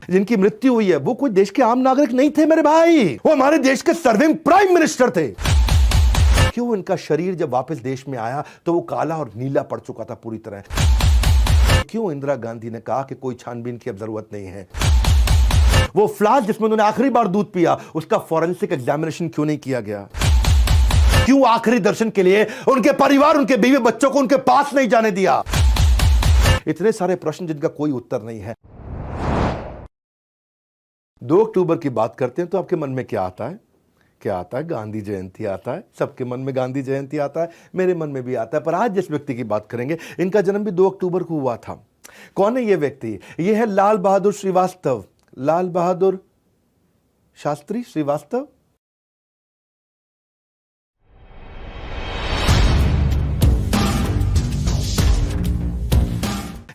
जिनकी मृत्यु हुई है वो कोई देश के आम नागरिक नहीं थे मेरे भाई, वो हमारे देश के सर्विंग प्राइम मिनिस्टर थे। क्यों इनका शरीर जब वापस देश में आया तो वो काला और नीला पड़ चुका था पूरी तरह। क्यों इंदिरा गांधी ने कहा कि कोई छानबीन की अब जरूरत नहीं है। वो फ्लास्क जिसमें उन्होंने आखिरी बार दूध पिया उसका फॉरेंसिक एग्जामिनेशन क्यों नहीं किया गया। क्यों आखिरी दर्शन के लिए उनके परिवार, उनके बीवी बच्चों को उनके पास नहीं जाने दिया। इतने सारे प्रश्न जिनका कोई उत्तर नहीं है। 2 अक्टूबर की बात करते हैं तो आपके मन में क्या आता है? क्या आता है? गांधी जयंती आता है। सबके मन में गांधी जयंती आता है, मेरे मन में भी आता है। पर आज जिस व्यक्ति की बात करेंगे इनका जन्म भी 2 अक्टूबर को हुआ था। कौन है ये व्यक्ति? ये है लाल बहादुर श्रीवास्तव, लाल बहादुर शास्त्री श्रीवास्तव।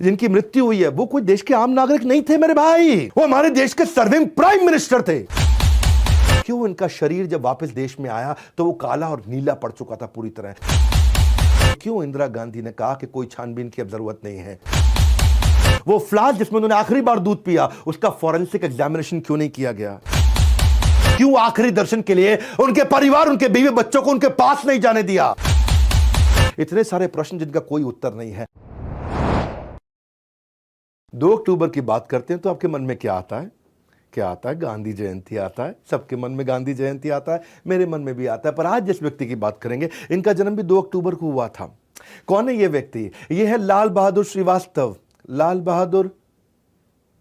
जिनकी मृत्यु हुई है वो कोई देश के आम नागरिक नहीं थे मेरे भाई, वो हमारे देश के सर्विंग प्राइम मिनिस्टर थे। क्यों इनका शरीर जब वापस देश में आया तो वो काला और नीला पड़ चुका था पूरी तरह। क्यों इंदिरा गांधी ने कहा कि कोई छानबीन की अब जरूरत नहीं है। वो फ्लास्क जिसमें उन्होंने आखिरी बार दूध पिया उसका फॉरेंसिक एग्जामिनेशन क्यों नहीं किया गया। क्यों आखिरी दर्शन के लिए उनके परिवार, उनके बीवी बच्चों को उनके पास नहीं जाने दिया। इतने सारे प्रश्न जिनका कोई उत्तर नहीं है। 2 अक्टूबर की बात करते हैं तो आपके मन में क्या आता है? क्या आता है? गांधी जयंती आता है। सबके मन में गांधी जयंती आता है, मेरे मन में भी आता है। पर आज जिस व्यक्ति की बात करेंगे इनका जन्म भी 2 अक्टूबर को हुआ था। कौन है ये व्यक्ति? ये है लाल बहादुर श्रीवास्तव, लाल बहादुर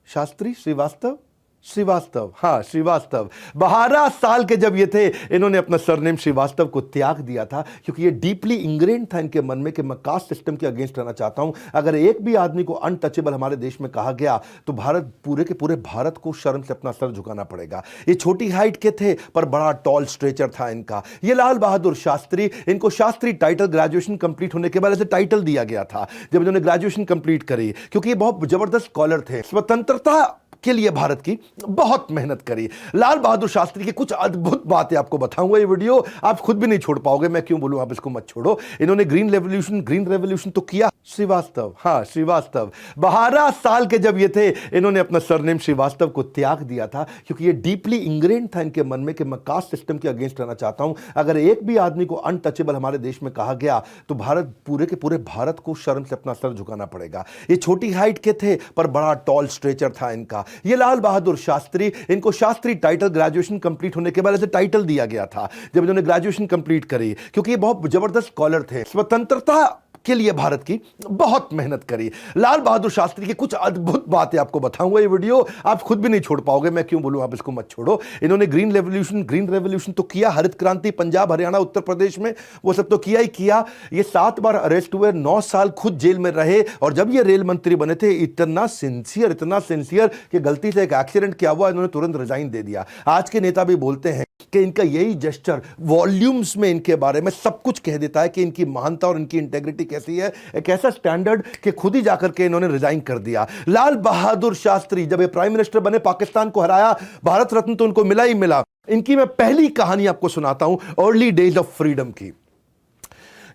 शास्त्री श्रीवास्तव, श्रीवास्तव, हाँ श्रीवास्तव। 12 साल के जब ये थे इन्होंने अपना सरनेम श्रीवास्तव को त्याग दिया था, क्योंकि ये डीपली इंग्रेन था इनके मन में कि मैं कास्ट सिस्टम के अगेंस्ट रहना चाहता हूं। अगर एक भी आदमी को अनटचेबल हमारे देश में कहा गया तो भारत, पूरे के पूरे भारत को शर्म से अपना सर झुकाना पड़ेगा। ये छोटी हाइट के थे पर बड़ा टॉल स्ट्रेचर था इनका। ये लाल बहादुर शास्त्री, इनको शास्त्री टाइटल ग्रेजुएशन कंप्लीट होने के बाद ऐसे टाइटल दिया गया था जब इन्होंने ग्रेजुएशन कंप्लीट करी, क्योंकि ये बहुत जबरदस्त स्कॉलर थे। स्वतंत्रता के लिए भारत की बहुत मेहनत करी। लाल बहादुर शास्त्री की कुछ अद्भुत बातें आपको बताऊंगा। ये वीडियो आप खुद भी नहीं छोड़ पाओगे, मैं क्यों बोलूं, आप इसको मत छोड़ो। इन्होंने ग्रीन रेवोल्यूशन तो किया। श्रीवास्तव, हाँ श्रीवास्तव। 12 साल के जब ये थे इन्होंने अपना सरनेम श्रीवास्तव को त्याग दिया था, क्योंकि ये डीपली इंग्रेन था इनके मन में कि मैं कास्ट सिस्टम के अगेंस्ट रहना चाहता हूं। अगर एक भी आदमी को अनटचेबल हमारे देश में कहा गया तो भारत, पूरे के पूरे भारत को शर्म से अपना सर झुकाना पड़ेगा। ये छोटी हाइट के थे पर बड़ा टॉल स्ट्रेचर था इनका। ये लाल बहादुर शास्त्री, इनको शास्त्री टाइटल ग्रेजुएशन कंप्लीट होने के बाद ऐसे टाइटल दिया गया था जब इन्होंने ग्रेजुएशन कंप्लीट करी, क्योंकि ये बहुत जबरदस्त स्कॉलर थे। स्वतंत्रता के लिए भारत की बहुत मेहनत करी। लाल बहादुर शास्त्री की कुछ अद्भुत बातें आपको बताऊंगा। ये वीडियो आप खुद भी नहीं छोड़ पाओगे, मैं क्यों बोलूं, आप इसको मत छोड़ो। इन्होंने ग्रीन रेवोल्यूशन तो किया, हरित क्रांति पंजाब, हरियाणा, उत्तर प्रदेश में, वो सब तो किया ही किया। ये 7 बार अरेस्ट हुए, 9 साल खुद जेल में रहे। और जब ये रेल मंत्री बने थे इतना सिंसियर कि गलती से एक एक्सीडेंट क्या हुआ, इन्होंने तुरंत रिजाइन दे दिया। आज के नेता भी बोलते हैं कि इनका यही जेस्चर वॉल्यूम्स में इनके बारे में सब कुछ कह देता है कि इनकी महानता और इनकी इंटेग्रिटी कैसी है। एक ऐसा स्टैंडर्ड कि खुद ही जाकर के इन्होंने रिजाइन कर दिया। लाल बहादुर शास्त्री जब ये प्राइम मिनिस्टर बने, पाकिस्तान को हराया, भारत रत्न तो उनको मिला ही मिला। इनकी मैं पहली कहानी आपको सुनाता हूं, अर्ली डेज ऑफ फ्रीडम की।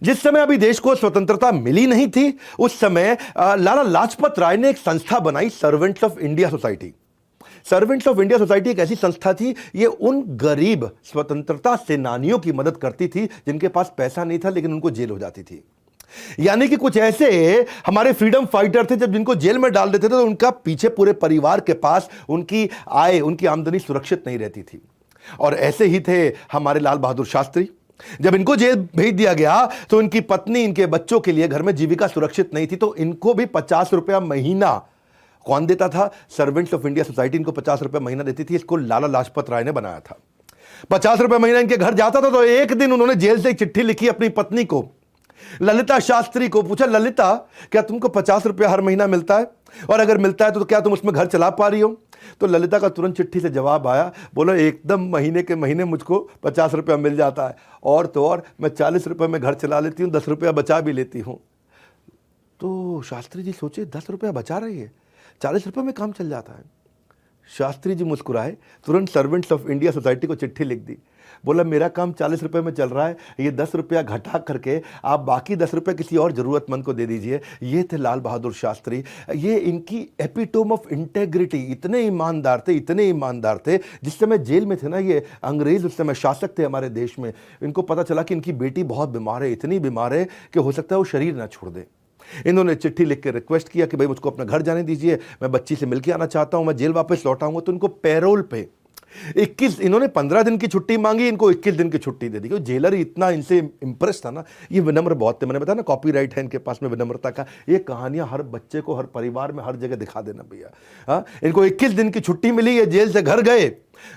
जिस समय अभी देश को स्वतंत्रता मिली नहीं थी, उस समय लाला लाजपत राय ने एक संस्था बनाई, servants of India society. Servants of India society एक ऐसी संस्था थी, ये उन गरीब स्वतंत्रता सेनानियों की मदद करती थी जिनके पास पैसा नहीं था लेकिन उनको जेल हो जाती थी। यानी कि कुछ ऐसे हमारे फ्रीडम फाइटर थे, जब जिनको जेल में डाल देते थे तो उनका पीछे पूरे परिवार के पास उनकी आय, उनकी आमदनी सुरक्षित नहीं रहती थी। और ऐसे ही थे हमारे लाल बहादुर शास्त्री। जब इनको जेल भेज दिया गया तो इनकी पत्नी, इनके बच्चों के लिए घर में जीविका सुरक्षित नहीं थी, तो इनको भी 50 रुपया महीना कौन देता था? सर्वेंट्स ऑफ इंडिया सोसाइटी इनको 50 रुपये महीना देती थी। इसको लाला लाजपत राय ने बनाया था। 50 रुपये महीना इनके घर जाता था। तो एक दिन उन्होंने जेल से एक चिट्ठी लिखी अपनी पत्नी को, ललिता शास्त्री को। पूछा, ललिता क्या तुमको 50 रुपया हर महीना मिलता है? और अगर मिलता है तो क्या तुम उसमें घर चला पा रही हो? तो ललिता का तुरंत चिट्ठी से जवाब आया, बोलो एकदम महीने के महीने मुझको 50 रुपया मिल जाता है, और तो और मैं 40 रुपये में घर चला लेती हूँ, 10 रुपया बचा भी लेती हूँ। तो शास्त्री जी सोचे 10 रुपया बचा रही है, 40 रुपये में काम चल जाता है। शास्त्री जी मुस्कुराए, तुरंत सर्वेंट्स ऑफ इंडिया सोसाइटी को चिट्ठी लिख दी बोला मेरा काम 40 रुपए में चल रहा है, ये 10 रुपया घटा करके आप बाकी 10 रुपये किसी और ज़रूरतमंद को दे दीजिए। ये थे लाल बहादुर शास्त्री। ये इनकी एपिटोम ऑफ इंटेग्रिटी, इतने ईमानदार थे, इतने ईमानदार थे। जिस समय जेल में थे ना, ये अंग्रेज़ उस समय शासक थे हमारे देश में, इनको पता चला कि इनकी बेटी बहुत बीमार है, इतनी बीमार है कि हो सकता है वो शरीर ना छोड़ दे। इन्होंने चिट्ठी लिख के रिक्वेस्ट किया कि भाई मुझको अपना घर जाने दीजिए, मैं बच्ची से मिलके आना चाहता हूं, मैं जेल वापस लौट आऊंगा। तो इनको पैरोल पे 21, इन्होंने 15 दिन की छुट्टी मांगी, इनको 21 दिन की छुट्टी दे दी। क्योंकि जेलर इतना इनसे इंप्रेस था ना, ये विनम्र बहुत थे। मैंने बताया ना कॉपीराइट है इनके पास में विनम्रता का। ये कहानियां हर बच्चे को, हर परिवार में, हर जगह दिखा देना भैया। हाँ, इनको 21 दिन की छुट्टी मिली, ये जेल से घर गए।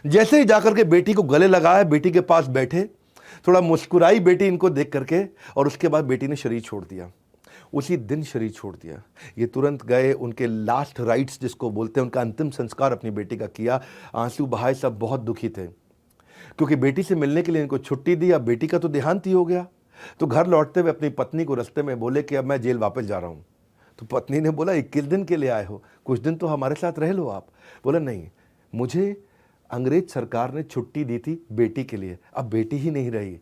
जैसे ही जाकर के बेटी को गले लगाया, बेटी के पास बैठे, थोड़ा मुस्कुराई बेटी इनको देख करके, और उसके बाद बेटी ने शरीर छोड़ दिया। उसी दिन शरीर छोड़ दिया। ये तुरंत गए, उनके लास्ट राइट्स जिसको बोलते हैं, उनका अंतिम संस्कार अपनी बेटी का किया। आंसू बहाए, सब बहुत दुखी थे क्योंकि बेटी से मिलने के लिए इनको छुट्टी दी। अब बेटी का तो देहांत ही हो गया। तो घर लौटते हुए अपनी पत्नी को रास्ते में बोले कि अब मैं जेल वापस जा रहा हूँ। तो पत्नी ने बोला 21 दिन के लिए आए हो, कुछ दिन तो हमारे साथ रह लो आप। बोला नहीं, मुझे अंग्रेज सरकार ने छुट्टी दी थी बेटी के लिए, अब बेटी ही नहीं रही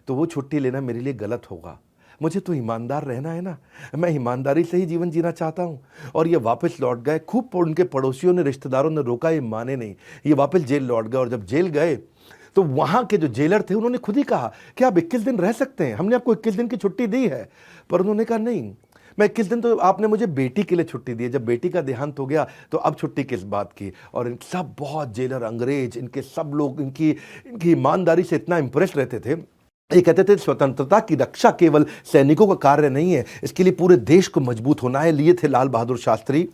तो वो छुट्टी लेना मेरे लिए गलत होगा। मुझे तो ईमानदार रहना है ना, मैं ईमानदारी से ही जीवन जीना चाहता हूँ। और ये वापस लौट गए। खूब उनके पड़ोसियों ने, रिश्तेदारों ने रोका, ये माने नहीं। ये वापस जेल लौट गए। और जब जेल गए तो वहाँ के जो जेलर थे उन्होंने खुद ही कहा कि आप 21 दिन रह सकते हैं, हमने आपको 21 दिन की छुट्टी दी है। पर उन्होंने कहा नहीं, मैं 21 दिन तो आपने मुझे बेटी के लिए छुट्टी दी है, जब बेटी का देहांत हो गया तो अब छुट्टी किस बात की। और इन सब बहुत जेलर, अंग्रेज, इनके सब लोग इनकी ईमानदारी से इतना इंप्रेस रहते थे। ये कहते थे स्वतंत्रता की रक्षा केवल सैनिकों का कार्य नहीं है, इसके लिए पूरे देश को मजबूत होना है। लिए थे लाल बहादुर शास्त्री।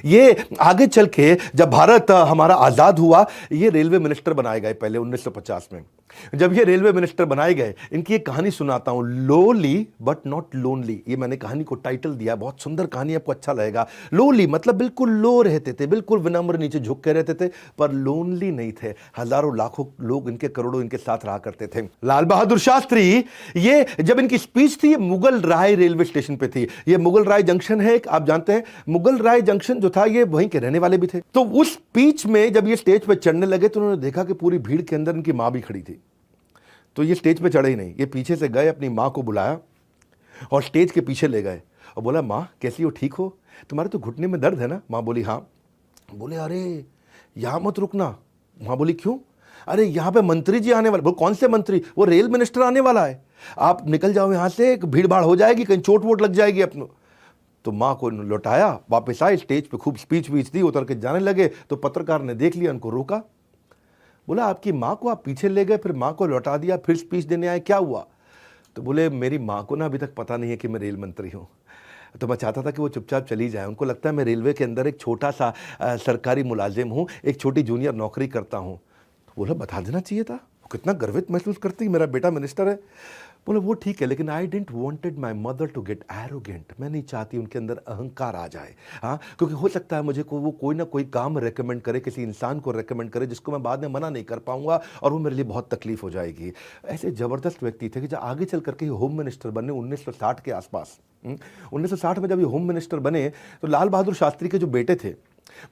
ये आगे चल के जब भारत हमारा आज़ाद हुआ, ये रेलवे मिनिस्टर बनाए गए पहले 1950 में। जब ये रेलवे मिनिस्टर बनाए गए, इनकी एक कहानी सुनाता हूं, लोली बट नॉट लोनली। ये मैंने कहानी को टाइटल दिया, बहुत सुंदर कहानी, आपको अच्छा लगेगा। लोली मतलब बिल्कुल लो रहते थे, बिल्कुल विनम्र, नीचे झुक के रहते थे, पर लोनली नहीं थे। हजारों लाखों लोग इनके, करोड़ों इनके साथ रहा करते थे। लाल बहादुर शास्त्री, ये जब इनकी स्पीच थी, ये मुगल राय रेलवे स्टेशन पे थी। ये मुगल राय जंक्शन है, आप जानते हैं मुगल राय जंक्शन जो था, ये वहीं के रहने वाले भी थे। तो उस स्पीच में जब ये स्टेज पे चढ़ने लगे तो उन्होंने देखा कि पूरी भीड़ के अंदर इनकी मां भी खड़ी थी। तो ये स्टेज पे चढ़े ही नहीं, ये पीछे से गए, अपनी माँ को बुलाया और स्टेज के पीछे ले गए और बोला, माँ कैसी हो, ठीक हो, तुम्हारे तो घुटने में दर्द है ना। माँ बोली हाँ। बोले अरे यहाँ मत रुकना। माँ बोली क्यों? अरे यहाँ पे मंत्री जी आने वाले। बोले कौन से मंत्री? वो रेल मिनिस्टर आने वाला है, आप निकल जाओ यहाँ से, भीड़ भाड़ हो जाएगी, कहीं चोट वोट लग जाएगी अपनो। तो माँ को लौटाया, वापस आए, स्टेज पे खूब स्पीच वीच दी, उतर के जाने लगे। तो पत्रकार ने देख लिया, उनको रोका, बोला आपकी माँ को आप पीछे ले गए, फिर माँ को लौटा दिया, फिर स्पीच देने आए, क्या हुआ? तो बोले मेरी माँ को ना अभी तक पता नहीं है कि मैं रेल मंत्री हूँ, तो मैं चाहता था कि वो चुपचाप चली जाए। उनको लगता है मैं रेलवे के अंदर एक छोटा सा सरकारी मुलाजिम हूँ, एक छोटी जूनियर नौकरी करता हूँ। बोला बता देना चाहिए था, वो कितना गर्वित महसूस करती, मेरा बेटा मिनिस्टर है। बोले वो ठीक है, लेकिन I didn't wanted my mother to get arrogant. मैं नहीं चाहती उनके अंदर अहंकार आ जाए। हाँ, क्योंकि हो सकता है मुझे वो कोई ना कोई काम रेकमेंड करे, किसी इंसान को रेकमेंड करे जिसको मैं बाद में मना नहीं कर पाऊंगा, और वो मेरे लिए बहुत तकलीफ हो जाएगी। ऐसे ज़बरदस्त व्यक्ति थे कि जब आगे चल करके होम मिनिस्टर बने 1960 के आसपास। 1960 में जब ये होम मिनिस्टर बने तो लाल बहादुर शास्त्री के जो बेटे थे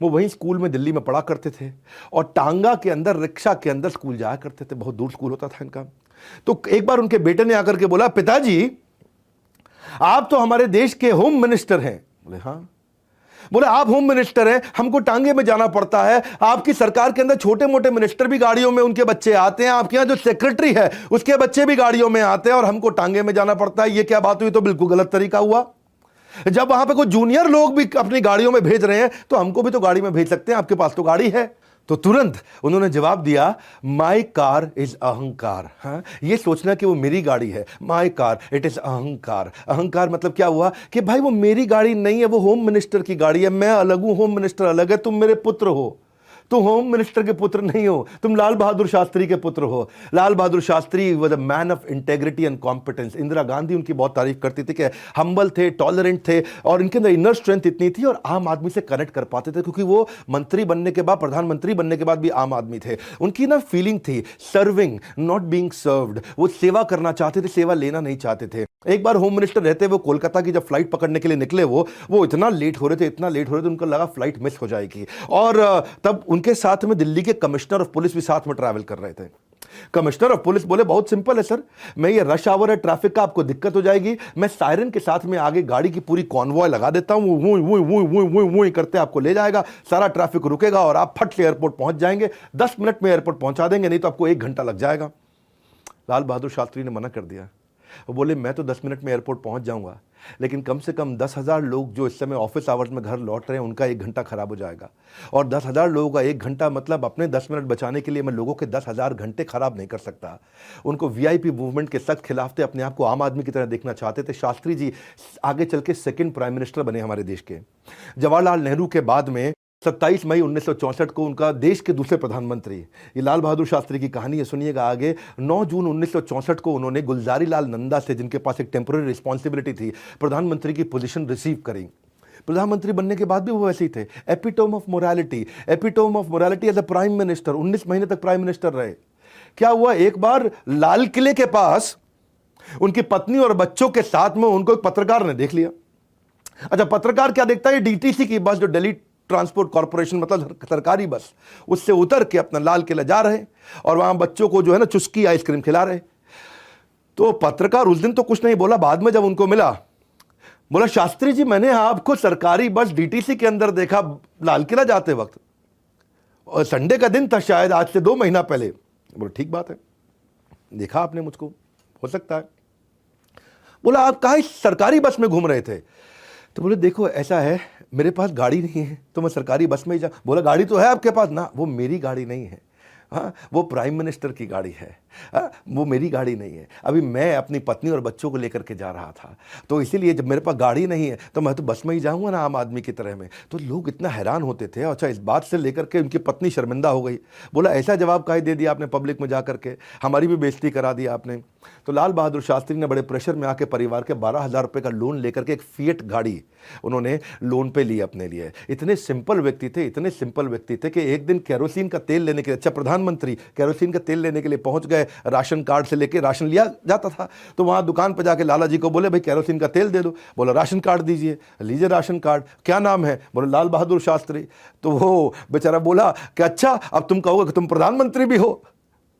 वो वहीं स्कूल में दिल्ली में पढ़ा करते थे, और टांगा के अंदर, रिक्शा के अंदर स्कूल जाया करते थे। बहुत दूर स्कूल होता था इनका। तो एक बार उनके बेटे ने आकर के बोला, पिताजी आप तो हमारे देश के होम मिनिस्टर हैं। बोले हाँ। बोले आप होम मिनिस्टर हैं, हमको टांगे में जाना पड़ता है, आपकी सरकार के अंदर छोटे मोटे मिनिस्टर भी गाड़ियों में उनके बच्चे आते हैं, आपके यहाँ जो सेक्रेटरी है उसके बच्चे भी गाड़ियों में आते हैं, और हमको टांगे में जाना पड़ता है। ये क्या बात हुई? तो बिल्कुल गलत तरीका हुआ। जब वहां पे कोई जूनियर लोग भी अपनी गाड़ियों में भेज रहे हैं तो हमको भी तो गाड़ी में भेज सकते हैं, आपके पास तो गाड़ी है। तो तुरंत उन्होंने जवाब दिया, माई कार इज अहंकार। हाँ, ये सोचना कि वो मेरी गाड़ी है, माई कार इट इज अहंकार। अहंकार मतलब क्या हुआ कि भाई वो मेरी गाड़ी नहीं है, वो होम मिनिस्टर की गाड़ी है, मैं अलग हूं, होम मिनिस्टर अलग है, तुम मेरे पुत्र हो, तुम होम मिनिस्टर के पुत्र नहीं हो, तुम लाल बहादुर शास्त्री के पुत्र हो। Lal Bahadur Shastri was a man of integrity and competence. Indira Gandhi उनकी बहुत तारीफ करती थी कि हम्बल थे, टॉलरेंट थे, और इनके अंदर इनर स्ट्रेंथ इतनी थी, और आम आदमी से कनेक्ट कर पाते थे, क्योंकि वो मंत्री बनने के बाद, प्रधानमंत्री बनने के बाद भी आम आदमी थे। उनकी ना फीलिंग थी सर्विंग नॉट बीइंग सर्व्ड। वो सेवा करना चाहते थे, सेवा लेना नहीं चाहते थे। एक बार होम मिनिस्टर रहते वो कोलकाता की जब फ्लाइट पकड़ने के लिए निकले, वो इतना लेट हो रहे थे, इतना लेट हो रहे थे, उनको लगा फ्लाइट मिस हो जाएगी। और तब उनके साथ में दिल्ली के कमिश्नर ऑफ पुलिस भी साथ में ट्रैवल कर रहे थे। कमिश्नर ऑफ पुलिस बोले बहुत सिंपल है सर, मैं ये रश आवर है, ट्रैफिक का आपको दिक्कत हो जाएगी, मैं सायरन के साथ में आगे गाड़ी की पूरी कॉन्वॉय लगा देता हूं, वो करते आपको ले जाएगा, सारा ट्रैफिक रुकेगा और आप फट से एयरपोर्ट पहुंच जाएंगे, 10 मिनट में एयरपोर्ट पहुंचा देंगे, नहीं तो आपको 1 घंटा लग जाएगा। लाल बहादुर शास्त्री ने मना कर दिया। वो बोले मैं तो 10 मिनट में एयरपोर्ट पहुंच जाऊंगा, लेकिन कम से कम 10,000 लोग जो इस समय ऑफिस आवर्स में घर लौट रहे हैं उनका 1 घंटा खराब हो जाएगा, और 10,000 लोगों का 1 घंटा मतलब अपने 10 मिनट बचाने के लिए मैं लोगों के 10,000 घंटे खराब नहीं कर सकता। उनको वीआईपी मूवमेंट के सख्त खिलाफ थे, अपने आप को आम आदमी की तरह देखना चाहते थे। शास्त्री जी आगे चल के 2nd प्राइम मिनिस्टर बने हमारे देश के। जवाहरलाल नेहरू के बाद में 27 मई 1964 को उनका देश के दूसरे प्रधानमंत्री, ये लाल बहादुर शास्त्री की कहानी है, सुनिएगा आगे। 9 जून 1964 को उन्होंने गुलजारी लाल नंदा से, जिनके पास एक टेम्पोररी रिस्पॉन्सिबिलिटी थी, प्रधानमंत्री की पोजीशन रिसीव करी। प्रधानमंत्री बनने के बाद भी वो वैसे ही थे, epitome of morality, epitome of morality as a prime minister. 19 महीने तक प्राइम मिनिस्टर रहे। क्या हुआ, एक बार लाल किले के पास उनकी पत्नी और बच्चों के साथ में उनको एक पत्रकार ने देख लिया। अच्छा, पत्रकार क्या देखता है, डीटीसी की बस, जो दिल्ली ट्रांसपोर्ट कॉर्पोरेशन मतलब सरकारी बस, उससे उतर के अपना लाल किला जा रहे और वहां बच्चों को जो है ना चुस्की आइसक्रीम खिला रहे। तो पत्रकार उस दिन तो कुछ नहीं बोला, बाद में जब उनको मिला, बोला शास्त्री जी मैंने आपको सरकारी बस डीटीसी के अंदर देखा लाल किला जाते वक्त, और संडे का दिन था शायद, आज से 2 महीना पहले। बोला ठीक बात है, देखा आपने मुझको, हो सकता है। बोला आप कहाँ सरकारी बस में घूम रहे थे? तो बोले देखो ऐसा है, मेरे पास गाड़ी नहीं है तो मैं सरकारी बस में ही जा। बोला गाड़ी तो है आपके पास ना, वो मेरी गाड़ी नहीं है, हाँ वो प्राइम मिनिस्टर की गाड़ी है, हाँ वो मेरी गाड़ी नहीं है। अभी मैं अपनी पत्नी और बच्चों को लेकर के जा रहा था, तो इसीलिए जब मेरे पास गाड़ी नहीं है तो मैं तो बस में ही जाऊंगा ना, आम आदमी की तरह में। तो लोग इतना हैरान होते थे। अच्छा, इस बात से लेकर के उनकी पत्नी शर्मिंदा हो गई। बोला ऐसा जवाब काहे दे दिया आपने पब्लिक में जा करके, हमारी भी बेइज्जती करा दी आपने। तो लाल बहादुर शास्त्री ने बड़े प्रेशर में आके परिवार के 12,000 रुपये का लोन लेकर के एक फिएट गाड़ी उन्होंने लोन पे ली अपने लिए। इतने सिंपल व्यक्ति थे, इतने सिंपल व्यक्ति थे कि एक दिन केरोसिन का तेल लेने के लिए, अच्छा प्रधानमंत्री केरोसिन का तेल लेने के लिए पहुंच गए, राशन कार्ड से लेके राशन लिया जाता था, तो वहां दुकान पर जाके लाला जी को बोले भाई केरोसिन का तेल दे दो। बोला राशन कार्ड दीजिए, लीजिए राशन कार्ड, क्या नाम है? बोले लाल बहादुर शास्त्री। तो वो बेचारा बोला कि अच्छा अब तुम कहोगे कि तुम प्रधानमंत्री भी हो?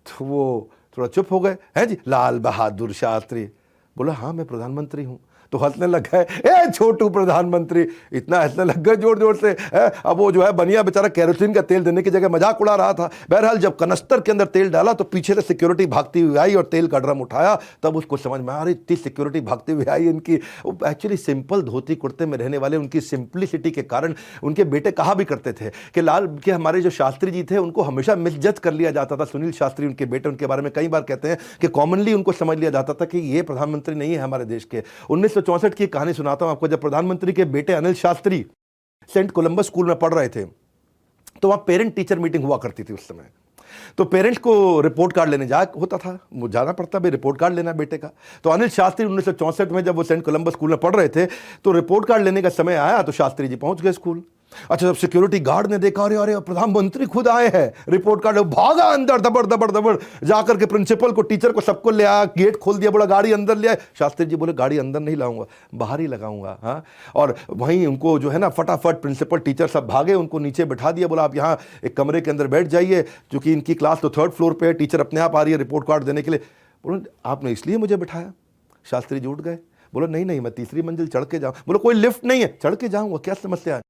तो वो थोड़ा चुप हो गए, हैं जी लाल बहादुर शास्त्री? बोला हाँ मैं प्रधानमंत्री हूं। तो हंसने लग गए, ए छोटू प्रधानमंत्री, इतना हंसने लग गए जोर जोर से। अब वो जो है बनिया बेचारा केरोसिन का तेल देने की जगह मजाक उड़ा रहा था। बहरहाल जब कनस्तर के अंदर तेल डाला तो पीछे से सिक्योरिटी भागती हुई आई और तेल का ड्रम उठाया, तब उसको समझ में आ रही इतनी सिक्योरिटी भागती हुई आई इनकी। एक्चुअली सिंपल धोती कुर्ते में रहने वाले, उनकी सिंप्लिसिटी के कारण उनके बेटे कहा भी करते थे कि लाल के हमारे जो शास्त्री जी थे उनको हमेशा मिसजज कर लिया जाता था। सुनील शास्त्री उनके बेटे, उनके बारे में कई बार कहते हैं कि कॉमनली उनको समझ लिया जाता था कि ये प्रधानमंत्री नहीं है हमारे देश के। 1964 की कहानी सुनाता हूं आपको। जब प्रधानमंत्री के बेटे Anil Shastri saint Columbus school में पढ़ रहे थे, तो वहां पेरेंट टीचर मीटिंग हुआ करती थी उस समय। तो पेरेंट्स को रिपोर्ट कार्ड लेने होता था, वो जाना पड़ता भाई रिपोर्ट कार्ड लेना बेटे का। तो अनिल शास्त्री 1964 में जब वो सेंट कोलंबस स्कूल में पढ़ रहे थे, तो रिपोर्ट कार्ड लेने का समय आया तो शास्त्री जी पहुंच गए स्कूल। अच्छा, जब सिक्योरिटी गार्ड ने देखा, अरे अरे प्रधानमंत्री खुद आए हैं, रिपोर्ट कार्ड, भागा अंदर, दबड़ दबड़ दबड़ जाकर के प्रिंसिपल को, टीचर को, सबको ले आया, गेट खोल दिया, बोला गाड़ी अंदर ले आए। शास्त्री जी बोले गाड़ी अंदर नहीं लाऊंगा, बाहर ही लगाऊंगा। हाँ, और वहीं उनको जो है ना फटाफट प्रिंसिपल टीचर सब भागे, उनको नीचे बैठा दिया, बोला आप यहाँ एक कमरे के अंदर बैठ जाइए, क्योंकि इनकी क्लास तो 3rd फ्लोर पे है, टीचर अपने आप आ रही है रिपोर्ट कार्ड देने के लिए। बोले आपने इसलिए मुझे बैठाया? शास्त्री जी उठ गए, बोला नहीं नहीं मैं 3री मंजिल चढ़ के जाऊँ। बोलो कोई लिफ्ट नहीं है, चढ़ के जाऊँगा, क्या समस्या है?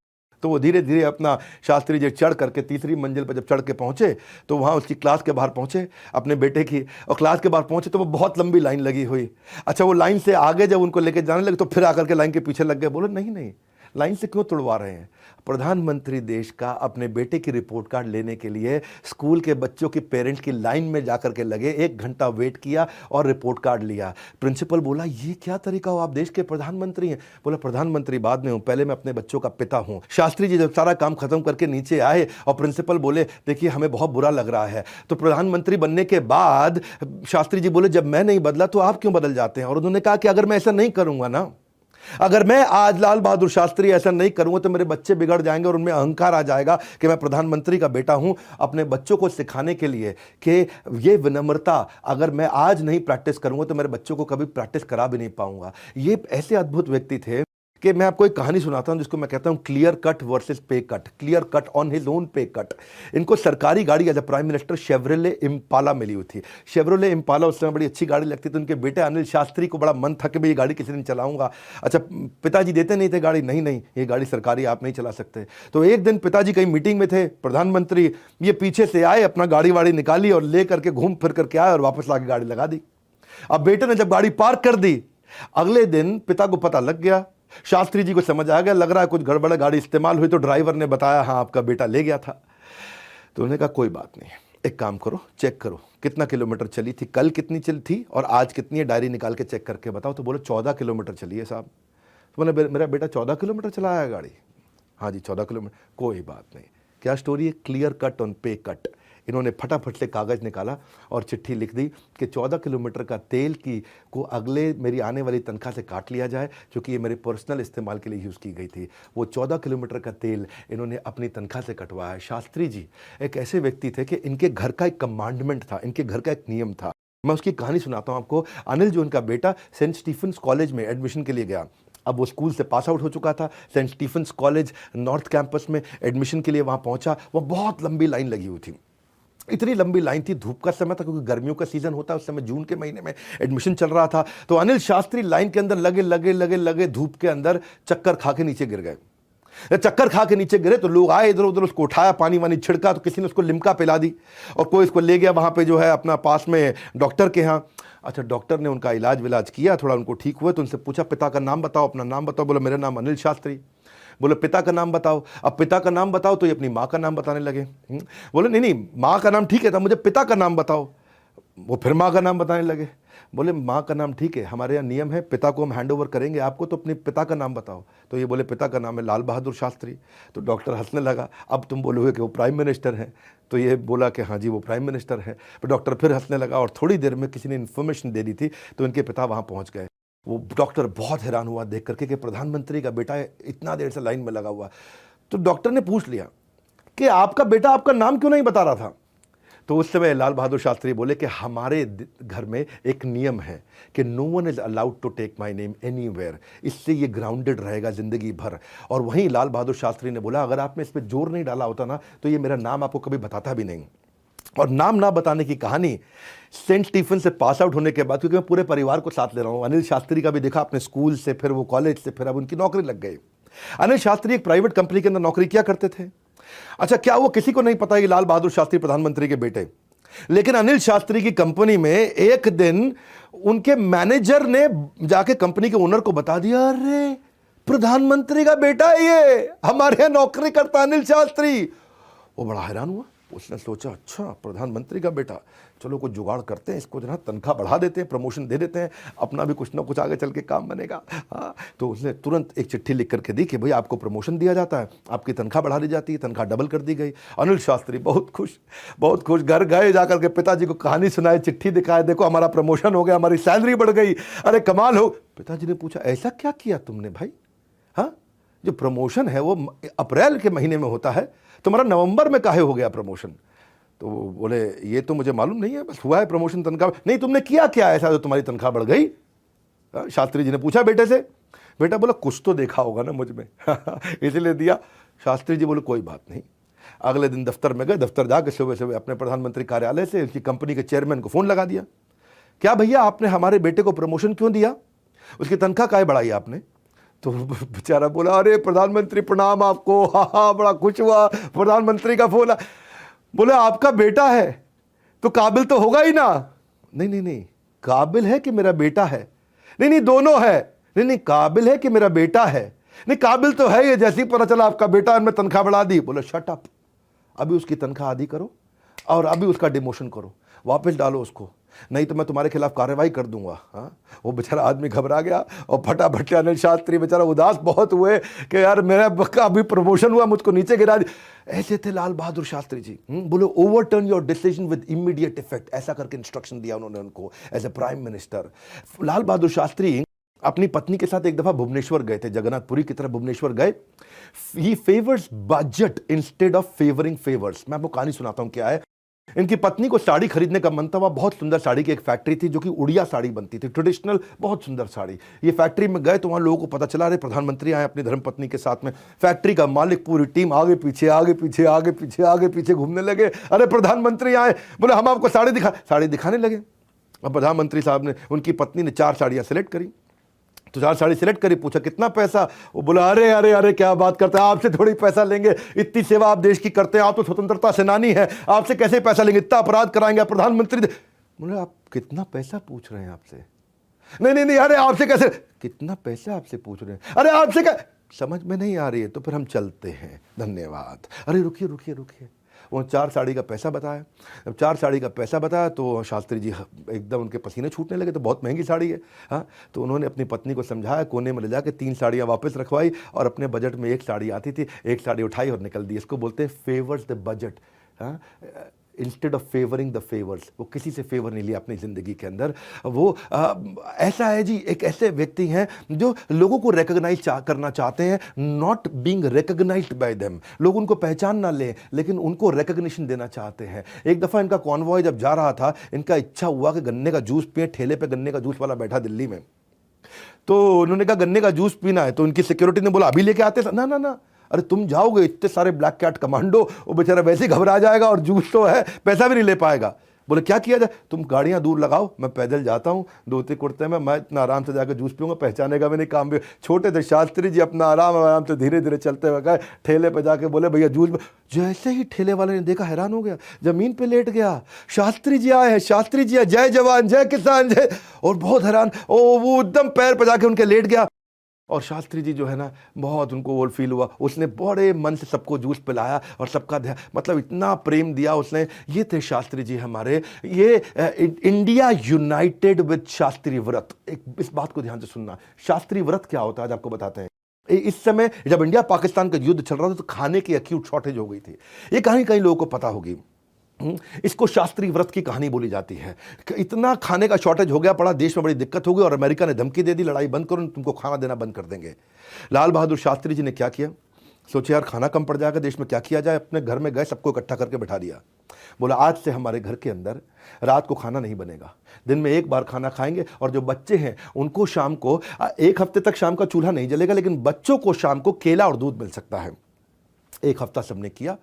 तो वो धीरे धीरे अपना शास्त्री जी चढ़ करके 3री मंजिल पर जब चढ़ के पहुँचे तो वहाँ उसकी क्लास के बाहर पहुँचे अपने बेटे की, और क्लास के बाहर पहुँचे तो वो बहुत लंबी लाइन लगी हुई। अच्छा, वो लाइन से आगे जब उनको लेके जाने लगे तो फिर आकर के लाइन के पीछे लग गए। बोले नहीं नहीं, लाइन से क्यों तुड़वा रहे हैं? प्रधानमंत्री देश का अपने बेटे की रिपोर्ट कार्ड लेने के लिए स्कूल के बच्चों की पेरेंट्स की लाइन में जाकर के लगे, 1 घंटा वेट किया और रिपोर्ट कार्ड लिया। प्रिंसिपल बोला ये क्या तरीका हो, आप देश के प्रधानमंत्री हैं? बोला प्रधानमंत्री बाद में हूं, पहले मैं अपने बच्चों का पिता हूं। शास्त्री जी जब सारा काम खत्म करके नीचे आए और प्रिंसिपल बोले देखिए हमें बहुत बुरा लग रहा है। तो प्रधानमंत्री बनने के बाद शास्त्री जी बोले जब मैं नहीं बदला तो आप क्यों बदल जाते हैं? और उन्होंने कहा कि अगर मैं ऐसा नहीं करूंगा ना, अगर मैं आज लाल बहादुर शास्त्री ऐसा नहीं करूंगा तो मेरे बच्चे बिगड़ जाएंगे और उनमें अहंकार आ जाएगा कि मैं प्रधानमंत्री का बेटा हूं। अपने बच्चों को सिखाने के लिए कि ये विनम्रता अगर मैं आज नहीं प्रैक्टिस करूंगा तो मेरे बच्चों को कभी प्रैक्टिस करा भी नहीं पाऊंगा। ये ऐसे अद्भुत व्यक्ति थे कि मैं आपको एक कहानी सुनाता हूं जिसको मैं कहता हूं clear cut versus pay cut, clear cut on his own pay cut. इनको सरकारी गाड़ी as a prime minister Chevrolet Impala मिली हुई थी। शेवरोले इम्पाला उस समय बड़ी अच्छी गाड़ी लगती थी। उनके बेटे अनिल शास्त्री को बड़ा मन था कि मैं ये गाड़ी किसी दिन चलाऊंगा। अच्छा, पिताजी देते नहीं थे गाड़ी, नहीं नहीं ये गाड़ी सरकारी आप नहीं चला सकते। तो एक दिन पिताजी कहीं मीटिंग में थे, प्रधानमंत्री ये पीछे से आए, अपना गाड़ी वाड़ी निकाली और ले करके घूम फिर करके आए और वापस लाके गाड़ी लगा दी। अब बेटे ने जब गाड़ी पार्क कर दी, अगले दिन पिता को पता लग गया, शास्त्री जी को समझ आ गया, लग रहा है कुछ गड़बड़, गाड़ी इस्तेमाल हुई। तो ड्राइवर ने बताया हाँ आपका बेटा ले गया था। तो उन्होंने कहा कोई बात नहीं, एक काम करो, चेक करो कितना किलोमीटर चली थी, कल कितनी चली थी और आज कितनी है, डायरी निकाल के चेक करके बताओ। तो बोले 14 किलोमीटर चली है साहब। तो मैंने, मेरा बेटा 14 किलोमीटर चलाया है गाड़ी? हाँ जी 14 किलोमीटर। कोई बात नहीं। क्या स्टोरी है? क्लियर कट ऑन पे कट। इन्होंने फटाफट से कागज़ निकाला और चिट्ठी लिख दी कि 14 किलोमीटर का तेल की को अगले मेरी आने वाली तनख्वाह से काट लिया जाए, क्योंकि ये मेरे पर्सनल इस्तेमाल के लिए यूज़ की गई थी। वो 14 किलोमीटर का तेल इन्होंने अपनी तनख्वाह से कटवाया। शास्त्री जी एक ऐसे व्यक्ति थे कि इनके घर का एक कमांडमेंट था, इनके घर का एक नियम था। मैं उसकी कहानी सुनाता हूँ आपको। अनिल जो उनका बेटा सेंट स्टीफेंस कॉलेज में एडमिशन के लिए गया। अब वो स्कूल से पास आउट हो चुका था। Saint Stephen's college north campus में एडमिशन के लिए वहाँ पहुँचा। वो बहुत लंबी लाइन लगी हुई थी, इतनी लंबी लाइन थी, धूप का समय था क्योंकि गर्मियों का सीजन होता है उस समय, जून के महीने में एडमिशन चल रहा था। तो अनिल शास्त्री लाइन के अंदर लगे लगे लगे लगे धूप के अंदर चक्कर खा के नीचे गिर गए। चक्कर खा के नीचे गिरे तो लोग आए, इधर उधर उसको उठाया, पानी वानी छिड़का, तो किसी ने उसको लिम्का पिला दी और कोई इसको ले गया वहाँ पे जो है अपना पास में डॉक्टर के यहाँ। अच्छा, डॉक्टर ने उनका इलाज विलाज किया, थोड़ा उनको ठीक हुआ तो उनसे पूछा पिता का नाम बताओ, अपना नाम बताओ। बोला मेरा नाम अनिल शास्त्री। बोले पिता का नाम बताओ। अब पिता का नाम बताओ तो ये अपनी माँ का नाम बताने लगे। बोले नहीं नहीं माँ का नाम ठीक है था, मुझे पिता का नाम बताओ। वो फिर माँ का नाम बताने लगे। बोले माँ का नाम ठीक है, हमारे यहाँ नियम है, पिता को हम हैंड ओवर करेंगे आपको, तो अपने पिता का नाम बताओ। तो ये बोले पिता का नाम है लाल बहादुर शास्त्री। तो डॉक्टर हंसने लगा। अब तुम बोलोगे कि वो प्राइम मिनिस्टर हैं, तो ये बोला कि हाँ जी वो प्राइम मिनिस्टर है। तो डॉक्टर फिर हंसने लगा और थोड़ी देर में किसी ने इन्फॉर्मेशन दे दी थी, तो इनके पिता वहाँ पहुँच गए। वो डॉक्टर बहुत हैरान हुआ देख करके कि प्रधानमंत्री का बेटा इतना देर से लाइन में लगा हुआ। तो डॉक्टर ने पूछ लिया कि आपका बेटा आपका नाम क्यों नहीं बता रहा था? तो उस समय लाल बहादुर शास्त्री बोले कि हमारे घर में एक नियम है कि no one is allowed to take my name anywhere, इससे ये ग्राउंडेड रहेगा जिंदगी भर। और वहीं लाल बहादुर शास्त्री ने बोला अगर आपने इस पर जोर नहीं डाला होता ना तो ये मेरा नाम आपको कभी बताता भी नहीं। और नाम ना बताने की कहानी सेंट स्टीफन से पास आउट होने के बाद, क्योंकि मैं पूरे परिवार को साथ ले रहा हूं, अनिल शास्त्री का भी देखा अपने स्कूल से, फिर वो कॉलेज से, फिर अब उनकी नौकरी लग गई। अनिल शास्त्री एक प्राइवेट कंपनी के अंदर नौकरी किया करते थे। अच्छा, क्या वो किसी को नहीं पता कि लाल बहादुर शास्त्री प्रधानमंत्री के बेटे? लेकिन अनिल शास्त्री की कंपनी में एक दिन उनके मैनेजर ने जाके कंपनी के ओनर को बता दिया, अरे प्रधानमंत्री का बेटा है ये, हमारे यहां नौकरी करता अनिल शास्त्री। वो बड़ा हैरान हुआ। उसने सोचा अच्छा प्रधानमंत्री का बेटा, चलो कुछ जुगाड़ करते हैं, इसको जो है तनख्वाह बढ़ा देते हैं, प्रमोशन दे देते हैं, अपना भी कुछ ना कुछ आगे चल के काम बनेगा। हाँ, तो उसने तुरंत एक चिट्ठी लिख करके दी कि भाई आपको प्रमोशन दिया जाता है, आपकी तनख्वाह बढ़ा दी जाती है, तनख्वाह डबल कर दी गई। अनिल शास्त्री बहुत खुश, बहुत खुश। घर गए, जाकर के पिताजी को कहानी सुनाई, चिट्ठी दिखाए, देखो हमारा प्रमोशन हो गया, हमारी सैलरी बढ़ गई, अरे कमाल हो। पिताजी ने पूछा ऐसा क्या किया तुमने भाई? हाँ, जो प्रमोशन है वो अप्रैल के महीने में होता है, तुम्हारा नवंबर में काहे हो गया प्रमोशन? तो बोले ये तो मुझे मालूम नहीं है, बस हुआ है प्रमोशन, तनख्वाह नहीं। तुमने किया क्या ऐसा जो तुम्हारी तनख्वाह बढ़ गई? शास्त्री जी ने पूछा बेटे से। बेटा बोला कुछ तो देखा होगा ना मुझ में इसलिए दिया। शास्त्री जी बोले कोई बात नहीं। अगले दिन दफ्तर में गए, दफ्तर जाकर सुबह सुबह अपने प्रधानमंत्री कार्यालय से उसकी कंपनी के चेयरमैन को फोन लगा दिया, क्या भैया आपने हमारे बेटे को प्रमोशन क्यों दिया, उसकी तनख्वाह काहे बढ़ाई आपने? तो बेचारा बोला अरे प्रधानमंत्री प्रणाम आपको, हाँ बड़ा खुश हुआ, प्रधानमंत्री का फोन। बोले आपका बेटा है तो काबिल तो होगा ही ना। नहीं नहीं नहीं, काबिल है कि मेरा बेटा है? नहीं नहीं दोनों है। नहीं नहीं, काबिल है कि मेरा बेटा है? नहीं काबिल तो है, ये जैसे ही पता चला आपका बेटा है, मैं तनख्वाह बढ़ा दी। बोले शट अप, अभी उसकी तनख्वाह आधी करो और अभी उसका डिमोशन करो, वापस डालो उसको, नहीं तो मैं तुम्हारे खिलाफ कार्रवाई कर दूंगा। हाँ, वो बेचारा आदमी घबरा गया और फटाफट अनिल शास्त्री बेचारा उदास बहुत हुए कि यार मेरा बक्का अभी प्रमोशन हुआ, मुझको नीचे गिरा दिया। ऐसे थे लाल बहादुर शास्त्री जी। बोले overturn your decision with immediate effect, ऐसा करके इंस्ट्रक्शन दिया उन्होंने उनको एज ए प्राइम मिनिस्टर। लाल बहादुर शास्त्री अपनी पत्नी के साथ एक दफा भुवनेश्वर गए थे, जगन्नाथपुरी की तरफ भुवनेश्वर गए। He favours budget instead of favouring favours. मैं आपको कहानी सुनाता हूं क्या है। इनकी पत्नी को साड़ी खरीदने का मन था। वहाँ बहुत सुंदर साड़ी की एक फैक्ट्री थी जो कि उड़िया साड़ी बनती थी, ट्रेडिशनल, बहुत सुंदर साड़ी। ये फैक्ट्री में गए तो वहाँ लोगों को पता चला, अरे प्रधानमंत्री आए अपनी धर्मपत्नी के साथ में। फैक्ट्री का मालिक, पूरी टीम आगे पीछे आगे पीछे आगे पीछे आगे पीछे घूमने लगे। अरे प्रधानमंत्री आए, बोले हम आपको साड़ी दिखाने लगे। अब प्रधानमंत्री साहब ने, उनकी पत्नी ने 4 साड़ियाँ सेलेक्ट करी। तो 4 साड़ी सेलेक्ट करी, पूछा कितना पैसा? वो बोला अरे अरे अरे क्या बात करते हैं, आपसे थोड़ी पैसा लेंगे, इतनी सेवा आप देश की करते हैं, आप तो स्वतंत्रता सेनानी हैं, आपसे कैसे पैसा लेंगे, इतना अपराध कराएंगे आप प्रधानमंत्री। बोले आप कितना पैसा पूछ रहे हैं आपसे? नहीं नहीं नहीं, अरे आपसे कैसे, कितना पैसा आपसे पूछ रहे हैं, अरे आपसे क्या, समझ में नहीं आ रही है तो फिर हम चलते हैं, धन्यवाद। अरे रुकिए रुकिए रुकिए, वो 4 साड़ी का पैसा बताया। जब 4 साड़ी का पैसा बताया तो शास्त्री जी एकदम उनके पसीने छूटने लगे, तो बहुत महंगी साड़ी है। हाँ, तो उन्होंने अपनी पत्नी को समझाया, कोने में ले जाकर 3 साड़ियाँ वापस रखवाई और अपने बजट में 1 साड़ी आती थी, 1 साड़ी उठाई और निकल दी। इसको बोलते हैं फेवर्स द बजट। हाँ, instead of favouring the favours, वो किसी से फेवर नहीं लिया अपनी ज़िंदगी के अंदर। वो ऐसा है जी, एक ऐसे व्यक्ति हैं जो लोगों को रिकॉग्नाइज करना चाहते हैं, not being recognised by them. लोग उनको पहचान ना लें लेकिन उनको रिकॉग्निशन देना चाहते हैं। एक दफ़ा इनका कॉन्वॉय जब जा रहा था, इनका इच्छा हुआ कि गन्ने का जूस पिए। ठेले पे गन्ने का जूस वाला बैठा दिल्ली में, तो उन्होंने कहा गन्ने का जूस पीना है। तो उनकी सिक्योरिटी ने बोला अभी लेके आते। ना ना ना, अरे तुम जाओगे, इतने सारे ब्लैक कैट कमांडो, वो बेचारा वैसे ही घबरा जाएगा और जूस तो है, पैसा भी नहीं ले पाएगा। बोले क्या किया जाए, तुम गाड़ियां दूर लगाओ, मैं पैदल जाता हूँ, धोती कुर्ते में, मैं इतना आराम से जाकर जूस पीऊंगा, पहचानेगा भी नहीं। काम भी छोटे थे शास्त्री जी, अपना आराम से धीरे धीरे चलते हुए गए ठेले पे जाके बोले भैया जूस। जैसे ही ठेले वाले ने देखा हैरान हो गया, जमीन पे लेट गया। शास्त्री जी आए हैं, शास्त्री जी आए, जय जवान जय किसान जय। और बहुत हैरान, वो एकदम पैर पे जाके उनके लेट गया। और शास्त्री जी जो है ना, बहुत उनको वो फील हुआ, उसने बड़े मन से सबको जूस पिलाया और सबका मतलब इतना प्रेम दिया उसने। ये थे शास्त्री जी हमारे। ये इंडिया यूनाइटेड विद शास्त्री व्रत। इस बात को ध्यान से सुनना, शास्त्री व्रत क्या होता है आज आपको बताते हैं। इस समय जब इंडिया पाकिस्तान का युद्ध चल रहा था तो खाने की एक्यूट शॉर्टेज हो गई थी। ये कहीं कहीं लोगों को पता होगी। इसको शास्त्री व्रत की कहानी बोली जाती है। इतना खाने का शॉर्टेज हो गया, पड़ा देश में बड़ी दिक्कत हो गई और अमेरिका ने धमकी दे दी, लड़ाई बंद करो, तुमको खाना देना बंद कर देंगे। लाल बहादुर शास्त्री जी ने क्या किया, सोचे यार खाना कम पड़ जाएगा देश में, क्या किया जाए। अपने घर में गए, सबको इकट्ठा करके बैठा दिया। बोला आज से हमारे घर के अंदर रात को खाना नहीं बनेगा, दिन में 1 बार खाना खाएंगे। और जो बच्चे हैं उनको शाम को, 1 हफ्ते तक शाम का चूल्हा नहीं जलेगा, लेकिन बच्चों को शाम को केला और दूध मिल सकता है। 1 हफ्ता सबने किया,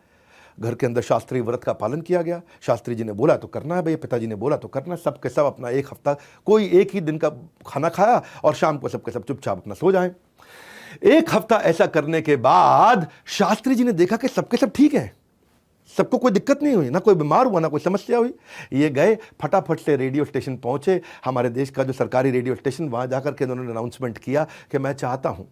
घर के अंदर शास्त्रीय व्रत का पालन किया गया। शास्त्री जी ने बोला तो करना है भैया, पिताजी ने बोला तो करना। सब के सब अपना 1 हफ्ता, कोई एक ही दिन का खाना खाया और शाम को सबके सब चुपचाप अपना सो जाएं। 1 हफ्ता ऐसा करने के बाद शास्त्री जी ने देखा कि सबके सब ठीक है, सबको कोई दिक्कत नहीं हुई, ना कोई बीमार हुआ, ना कोई समस्या हुई। ये गए, फटाफट से रेडियो स्टेशन पहुंचे, हमारे देश का जो सरकारी रेडियो स्टेशन, वहां जाकर के उन्होंने अनाउंसमेंट किया कि मैं चाहता हूं,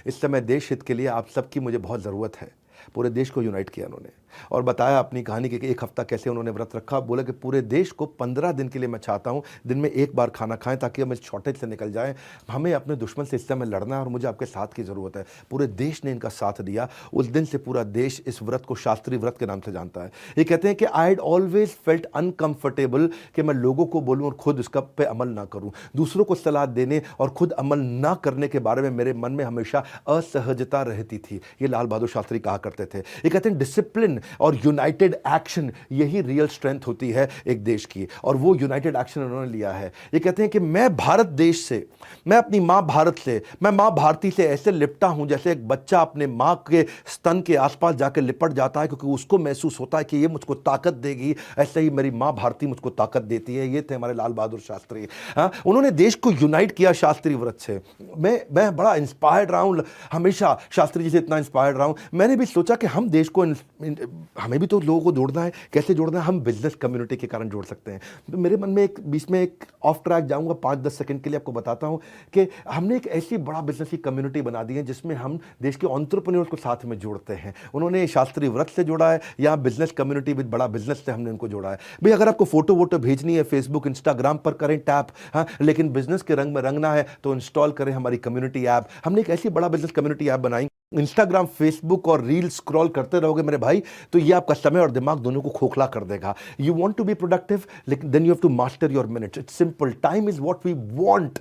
इस समय देश हित के लिए आप सबकी मुझे बहुत ज़रूरत है। पूरे देश को यूनाइट किया उन्होंने और बताया अपनी कहानी कि 1 हफ्ता कैसे उन्होंने व्रत रखा। बोले कि पूरे देश को 15 दिन के लिए मैं चाहता हूं दिन में 1 बार खाना खाएं ताकि हम इस शॉर्टेज से निकल जाएं। हमें अपने दुश्मन से इस समय लड़ना है और मुझे आपके साथ की ज़रूरत है। पूरे देश ने इनका साथ दिया। उस दिन से पूरा देश इस व्रत को शास्त्री व्रत के नाम से जानता है। ये कहते हैं कि I had always felt uncomfortable कि मैं लोगों को बोलूं और खुद इसका पे अमल ना करूं। दूसरों को सलाह देने और खुद अमल ना करने के बारे में मेरे मन में हमेशा असहजता रहती थी। ये लाल बहादुर शास्त्री कहा करते थे। ये कहते हैं डिसिप्लिन और यूनाइटेड एक्शन, यही रियल स्ट्रेंथ होती है एक देश की, और वो यूनाइटेड एक्शन उन्होंने लिया है। ये कहते हैं कि मैं भारत देश से, मैं अपनी मां भारत से, मैं मां भारती से ऐसे लिपटा हूं जैसे एक बच्चा अपने मां के स्तन के आसपास जाकर लिपट जाता है, क्योंकि उसको महसूस होता है कि ये मुझको ताकत देगी। ऐसे ही मेरी मां भारती मुझको ताकत देती है। ये थे हमारे लाल बहादुर शास्त्री। हाँ, उन्होंने देश को यूनाइट किया शास्त्री व्रत से। मैं बड़ा इंस्पायर्ड रहा हूं, हमेशा शास्त्री जी से इतना इंस्पायर्ड रहा हूं। मैंने भी सोचा कि हम देश को, हमें भी तो लोगों को जोड़ना है। कैसे जोड़ना है? हम बिजनेस कम्युनिटी के कारण जोड़ सकते हैं। तो मेरे मन में एक बीच में एक ऑफ ट्रैक जाऊंगा, 5-10 सेकंड के लिए आपको बताता हूं कि हमने एक ऐसी बड़ा बिजनेस की कम्युनिटी बना दी है जिसमें हम देश के एंटरप्रेन्योर्स को साथ में जोड़ते हैं। उन्होंने शास्त्री व्रत से जोड़ा है, यहाँ बिजनेस कम्युनिटी विद बड़ा बिजनेस से हमने उनको जोड़ा है। भाई अगर आपको फोटो वोटो भेजनी है फेसबुक इंस्टाग्राम पर करें टैप, हाँ, लेकिन बिजनेस के रंग में रंगना है तो इंस्टॉल करें हमारी कम्युनिटी ऐप। हमने एक ऐसी बड़ा बिजनेस कम्युनिटी ऐप बनाई। इंस्टाग्राम, फेसबुक और रील स्क्रॉल करते रहोगे मेरे भाई तो ये आपका समय और दिमाग दोनों को खोखला कर देगा। You want to be productive, लेकिन then you have to master your minutes. It's simple, time is what we want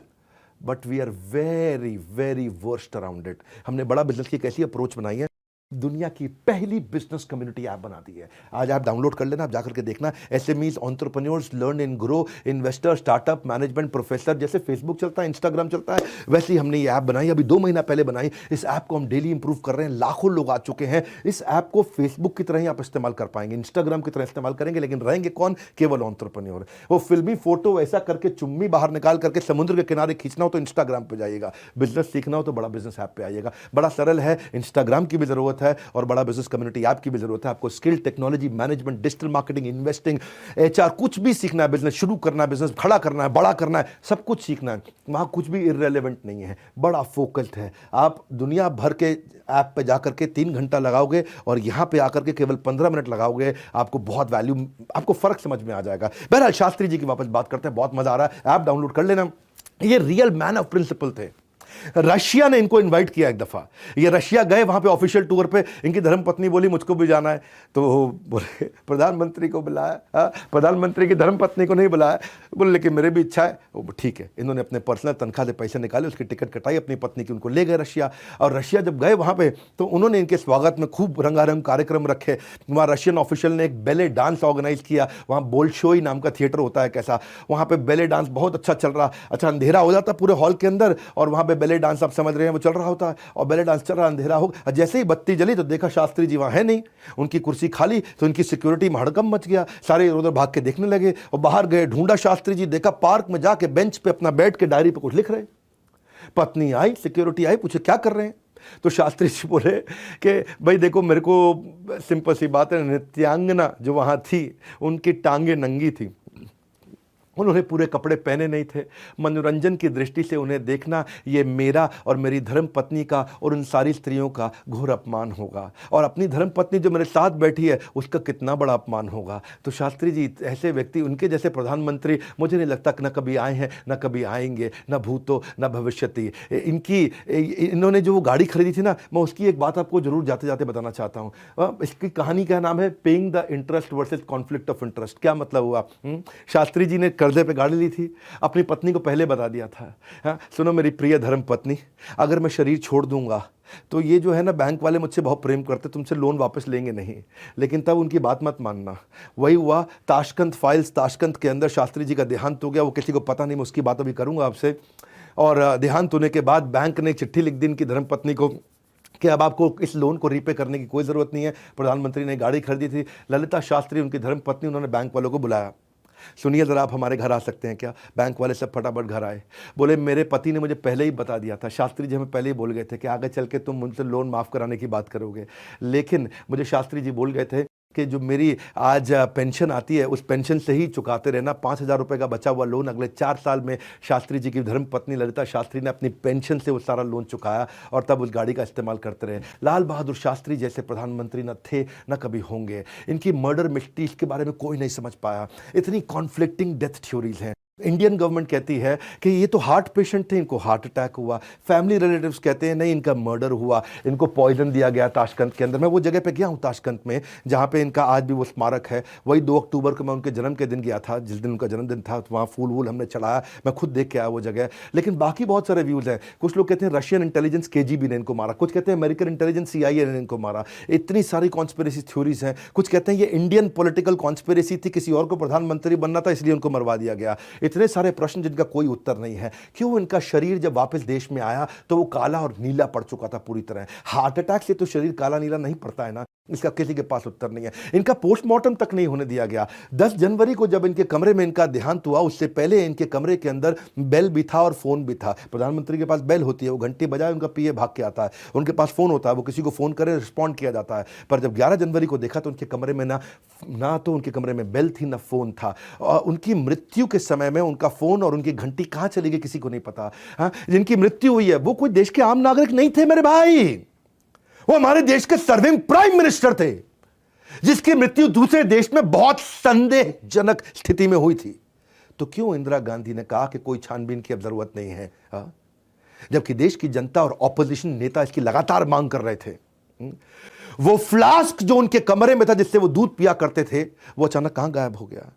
but we are very very worst around it. हमने बड़ा बिजनेस की कैसी अप्रोच बनाई है, दुनिया की पहली बिजनेस कम्युनिटी ऐप बना दी है। आज आप डाउनलोड कर लेना, आप जाकर के देखना। SMEs, entrepreneurs, learn and grow, investor, startup, management, professor, जैसे फेसबुक चलता है, इंस्टाग्राम चलता है, वैसे ही हमने ये ऐप बनाई। अभी 2 महीना पहले बनाई। इस ऐप को हम डेली इंप्रूव कर रहे हैं। लाखों लोग आ चुके हैं। इस ऐप को फेसबुक की तरह ही आप इस्तेमाल कर पाएंगे, इंस्टाग्राम की तरह इस्तेमाल करेंगे, लेकिन रहेंगे कौन? केवल एंटरप्रेन्योर। वो फिल्मी फोटो ऐसा करके चुम्मी बाहर निकाल करके समुद्र के किनारे खींचना हो तो इंस्टाग्राम पे जाइएगा, बिजनेस सीखना हो तो बड़ा बिजनेस ऐप पे आइएगा। बड़ा सरल है, इंस्टाग्राम की भी जरूरत है और बड़ा बिजनेस कम्युनिटी ऐप की भी जरूरत है। आपको skill, technology, management, digital marketing, investing, HR, कुछ भी सीखना है, बिजनेस शुरू करना है, बिजनेस खड़ा करना है, बड़ा करना है, सब कुछ सीखना है। वहां कुछ भी इररेलेवेंट नहीं है, बड़ा फोकस्ड है। आप दुनिया भर के ऐप पे जाकर के 3 घंटा लगाओगे और यहां पे आकर के केवल 15 मिनट लगाओगे, आपको बहुत वैल्यू, आपको फर्क समझ में आ जाएगा। बहरहाल शास्त्री जी की वापस बात करते हैं, बहुत मजा आ रहा है, ऐप डाउनलोड कर लेना। ये रियल मैन ऑफ प्रिंसिपल थे। रशिया ने इनको इनवाइट किया एक दफा, ये रशिया गए, वहां पे ऑफिशियल टूर पे। इनकी धर्मपत्नी बोली मुझको भी जाना है, तो बोले प्रधानमंत्री को बुलाया, प्रधानमंत्री की धर्मपत्नी को नहीं बुलाया। बोले लेकिन मेरे भी इच्छा है। ठीक है, इन्होंने अपने पर्सनल तनख्वाह से पैसे निकाले, उसकी टिकट कटाई, अपनी पत्नी की, उनको ले गए रशिया। और रशिया जब गए वहां पे तो उन्होंने इनके स्वागत में खूब रंगारंग कार्यक्रम रखे। वहां रशियन ऑफिशियल ने एक बैले डांस ऑर्गेनाइज किया। वहां बोल्शोई नाम का थिएटर होता है कैसा, वहां पे बैले डांस बहुत अच्छा चल रहा। अच्छा, अंधेरा हो जाता पूरे हॉल के अंदर और वहां पे बैले डांस, आप समझ रहे हैं, वो चल रहा होता है और बैले डांस चल रहा, अंधेरा हो। जैसे ही बत्ती जली तो देखा शास्त्री जी वहां है नहीं, उनकी कुर्सी खाली। तो इनकी सिक्योरिटी में हड़कंप मच गया, सारे उधर भाग के देखने लगे और बाहर गए, ढूंढा शास्त्री जी, देखा पार्क में जाके बेंच पे अपना बैठ के डायरी पे कुछ लिख रहे। पत्नी आई, सिक्योरिटी आई, पूछे क्या कर रहे हैं? तो शास्त्री जी बोले कि भाई देखो, मेरे को सिंपल सी बात है, नृत्यांगना जो वहां थी उनकी टांगे नंगी थी, उन्होंने पूरे कपड़े पहने नहीं थे। मनोरंजन की दृष्टि से उन्हें देखना ये मेरा और मेरी धर्म पत्नी का और उन सारी स्त्रियों का घोर अपमान होगा, और अपनी धर्म पत्नी जो मेरे साथ बैठी है उसका कितना बड़ा अपमान होगा। तो शास्त्री जी, ऐसे व्यक्ति, उनके जैसे प्रधानमंत्री मुझे नहीं लगता कि न कभी आए हैं, न कभी आएंगे, न भूतो न भविष्यति। इन्होंने जो वो गाड़ी खरीदी थी ना, मैं उसकी एक बात आपको जरूर जाते जाते बताना चाहता हूँ। इसकी कहानी का नाम है paying the interest versus conflict of interest. क्या मतलब हुआ? शास्त्री जी ने कर्जे पे गाड़ी ली थी, अपनी पत्नी को पहले बता दिया था, हाँ सुनो मेरी प्रिय धर्म पत्नी, अगर मैं शरीर छोड़ दूंगा तो ये जो है ना, बैंक वाले मुझसे बहुत प्रेम करते, तुमसे लोन वापस लेंगे नहीं। लेकिन तब उनकी बात मत मानना। वही हुआ, ताशकंद फाइल्स, ताशकंद के अंदर शास्त्री जी का देहांत हो गया। वो किसी को पता नहीं, मैं उसकी बात अभी करूंगा आपसे। और देहांत होने के बाद बैंक ने चिट्ठी लिख दी इनकी धर्म पत्नी को कि अब आपको इस लोन को रीपे करने की कोई ज़रूरत नहीं है। प्रधानमंत्री ने गाड़ी खरीदी थी, ललिता शास्त्री उनकी धर्म पत्नी, उन्होंने बैंक वालों को बुलाया, सुनिए ज़रा, आप हमारे घर आ सकते हैं क्या? बैंक वाले सब फटाफट घर आए। बोले मेरे पति ने मुझे पहले ही बता दिया था, शास्त्री जी हमें पहले ही बोल गए थे कि आगे चल के तुम मुझसे लोन माफ़ कराने की बात करोगे। लेकिन मुझे शास्त्री जी बोल गए थे कि जो मेरी आज पेंशन आती है उस पेंशन से ही चुकाते रहना। 5,000 रुपये का बचा हुआ लोन अगले 4 साल में शास्त्री जी की धर्म पत्नी ललिता शास्त्री ने अपनी पेंशन से वो सारा लोन चुकाया और तब उस गाड़ी का इस्तेमाल करते रहे। लाल बहादुर शास्त्री जैसे प्रधानमंत्री न थे न कभी होंगे। इनकी मर्डर मिस्ट्री के बारे में कोई नहीं समझ पाया। इतनी कॉन्फ्लिक्टिंग डेथ थ्योरीज हैं। इंडियन गवर्नमेंट कहती है कि ये तो हार्ट पेशेंट थे, इनको हार्ट अटैक हुआ। फैमिली रिलेटिव्स कहते हैं नहीं, इनका मर्डर हुआ, इनको पॉइजन दिया गया ताशकंद के अंदर। मैं वो जगह पे गया हूँ ताशकंद में जहाँ पे इनका आज भी वो स्मारक है। वही 2 अक्टूबर को मैं उनके जन्म के दिन गया था, जिस दिन उनका जन्मदिन था। तो वहाँ फूल वूल हमने चढ़ाया, मैं खुद देख के आया वो जगह। लेकिन बाकी बहुत सारे व्यूज़ हैं। कुछ लोग कहते हैं रशियन इंटेलिजेंस KGB ने इनको मारा, कुछ कहते हैं अमेरिकन इंटेलिजेंस CIA ने इनको मारा। इतनी सारी कॉन्स्पिरेसी थ्योरीज हैं। कुछ कहते हैं ये इंडियन पॉलिटिकल कॉन्स्पिरेसी थी, किसी और को प्रधानमंत्री बनना था इसलिए उनको मरवा दिया गया। इतने सारे प्रश्न जिनका कोई उत्तर नहीं है। क्यों इनका शरीर जब वापस देश में आया तो वो काला और नीला पड़ चुका था पूरी तरह। हार्ट अटैक से तो शरीर काला नीला नहीं पड़ता है ना, इसका किसी के पास उत्तर नहीं है। इनका पोस्टमार्टम तक नहीं होने दिया गया। 10 जनवरी को जब इनके कमरे में इनका देहांत हुआ, उससे पहले इनके कमरे के अंदर बेल भी था और फोन भी था। प्रधानमंत्री के पास बेल होती है, वो घंटी बजाए उनका PA भाग के आता है। उनके पास फोन होता है, वो किसी को फोन करे रिस्पॉन्ड किया जाता है। पर जब 11 जनवरी को देखा तो उनके कमरे में ना तो उनके कमरे में बेल थी ना फोन था। और उनकी मृत्यु के समय में उनका फोन और उनकी घंटी कहां चली गई किसी को नहीं पता। हाँ, जिनकी मृत्यु हुई है वो कोई देश के आम नागरिक नहीं थे मेरे भाई, वो हमारे देश के सर्विंग प्राइम मिनिस्टर थे, जिसकी मृत्यु दूसरे देश में बहुत संदेहजनक स्थिति में हुई थी। तो क्यों इंदिरा गांधी ने कहा कि कोई छानबीन की अब जरूरत नहीं है, जबकि देश की जनता और ऑपोजिशन नेता इसकी लगातार मांग कर रहे थे। वो फ्लास्क जो उनके कमरे में था जिससे वो दूध पिया करते थे, वो अचानक कहां गायब हो गया?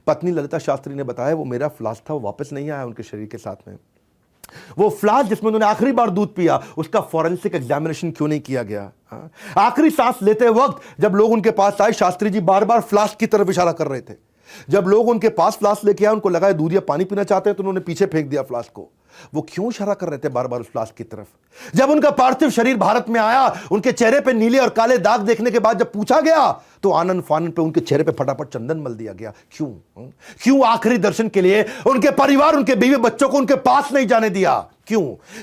पत्नी ललिता शास्त्री ने बताया वो मेरा फ्लास्क था, वो वापस नहीं आया उनके शरीर के साथ में। वो फ्लास्क जिसमें उन्होंने आखिरी बार दूध पिया, उसका फॉरेंसिक एग्जामिनेशन क्यों नहीं किया गया? हाँ? आखिरी सांस लेते वक्त जब लोग उनके पास आए, शास्त्री जी बार बार फ्लास्क की तरफ इशारा कर रहे थे। जब लोग उनके पास फ्लास्क लेके आए, उनको लगा दूध या पानी पीना चाहते हैं, तो उन्होंने पीछे फेंक दिया फ्लास्क को। वो क्यों इशारा कर रहे थे बार बार उस फ्लास्क की तरफ? जब उनका पार्थिव शरीर भारत में आया, उनके चेहरे पे नीले और काले दाग देखने के बाद जब पूछा गया, तो आनंद फानन पे उनके चेहरे पे फटाफट चंदन मल दिया गया। क्यों? क्यों आखिरी दर्शन के लिए उनके परिवार, उनके बीवी बच्चों को उनके पास नहीं जाने दिया? क्यों?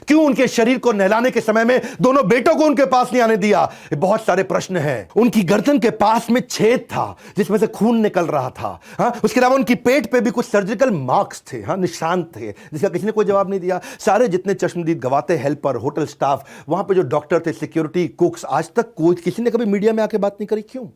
क्यों उनके शरीर को नहलाने के समय में दोनों बेटों को उनके पास नहीं आने दिया? बहुत सारे प्रश्न हैं। उनकी गर्दन के पास में छेद था जिसमें से खून निकल रहा था। हाँ? उसके अलावा उनकी पेट पे भी कुछ सर्जिकल मार्क्स थे, हाँ, निशान थे, जिसका किसी ने कोई जवाब नहीं दिया। सारे जितने चश्मदीद गवाते, हेल्पर, होटल स्टाफ, वहां पे जो डॉक्टर थे, सिक्योरिटी, कुक्स, आज तक कोई किसी ने कभी मीडिया में आके बात नहीं करी। क्यों?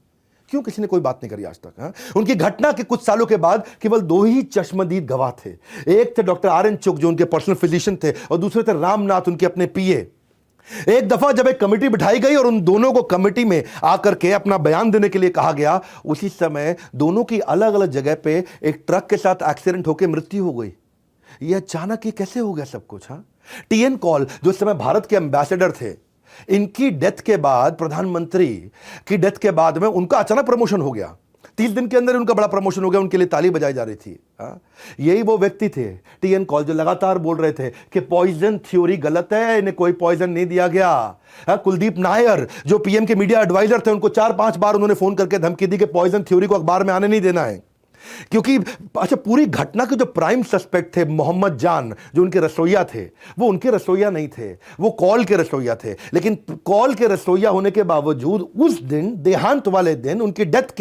क्यों किसी ने कोई बात नहीं करी आज तक? हाँ? उनकी घटना के कुछ सालों के बाद केवल 2 ही चश्मदीद गवाह थे। एक थे डॉक्टर आर एन चुग, जो उनके पर्सनल फिजिशियन थे, और दूसरे थे रामनाथ, उनके अपने पीए। एक दफा जब एक कमेटी बिठाई गई और उन दोनों को कमेटी में आकर के अपना बयान देने के लिए कहा गया, उसी समय दोनों की अलग अलग जगह पे एक ट्रक के साथ एक्सीडेंट होकर मृत्यु हो गई। यह अचानक ही कैसे हो गया सब कुछ? हाँ? टीएन कॉल, जो इस समय भारत के एम्बेसडर थे, इनकी डेथ के बाद, प्रधानमंत्री की डेथ के बाद में उनका अचानक प्रमोशन हो गया। 30 दिन के अंदर उनका बड़ा प्रमोशन हो गया, उनके लिए ताली बजाई जा रही थी। यही वो व्यक्ति थे, टीएन कॉल, जो लगातार बोल रहे थे कि पॉइजन थ्योरी गलत है, इन्हें कोई पॉइजन नहीं दिया गया। कुलदीप नायर, जो पीएम के मीडिया एडवाइजर थे, उनको 4-5 बार उन्होंने फोन करके धमकी दी कि पॉइजन थ्योरी को अखबार में आने नहीं देना है। क्योंकि अच्छा, पूरी घटना के जो प्राइम सस्पेक्ट थे, मोहम्मद जान, जो उनके रसोइया थे, वो उनके रसोइया नहीं थे, वो कॉल के रसोइया थे। लेकिन कॉल के रसोइया होने के बावजूद उस दिन, देहांत वाले दिन, उनकी डेथ